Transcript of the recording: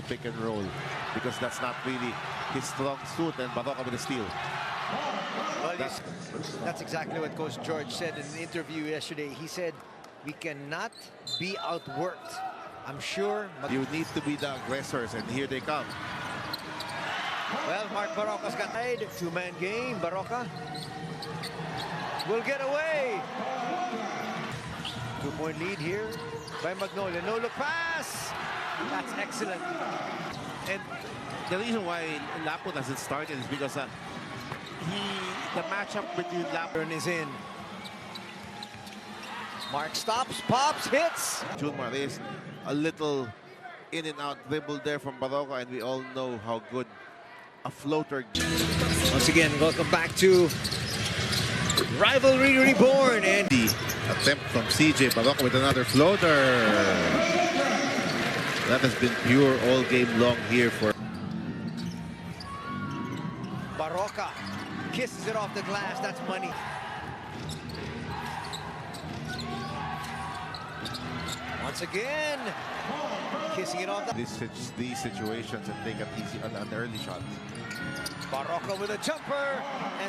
pick and roll because that's not really his strong suit, and Barroca with the steal. Well, that's exactly what Coach George said in an interview yesterday. He said, we cannot be outworked. I'm sure you need to be the aggressors, and here they come. Well, Mark Barroca's got a two-man game. Barroca will get away. 2-point lead here by Magnolia. No look pass. That's excellent. And the reason why Lapo doesn't start is because the matchup between Lapo is in. Mark stops, pops, hits. Junmar is a little in and out dribble there from Barroca, and we all know how good a floater. Once again, welcome back to Rivalry Reborn. And the attempt from CJ Barroca with another floater. That has been pure all game long here for Barroca kisses it off the glass. That's money. Once again, kissing it off the... these situations and take an easy, an early shot. Barroca with a jumper, and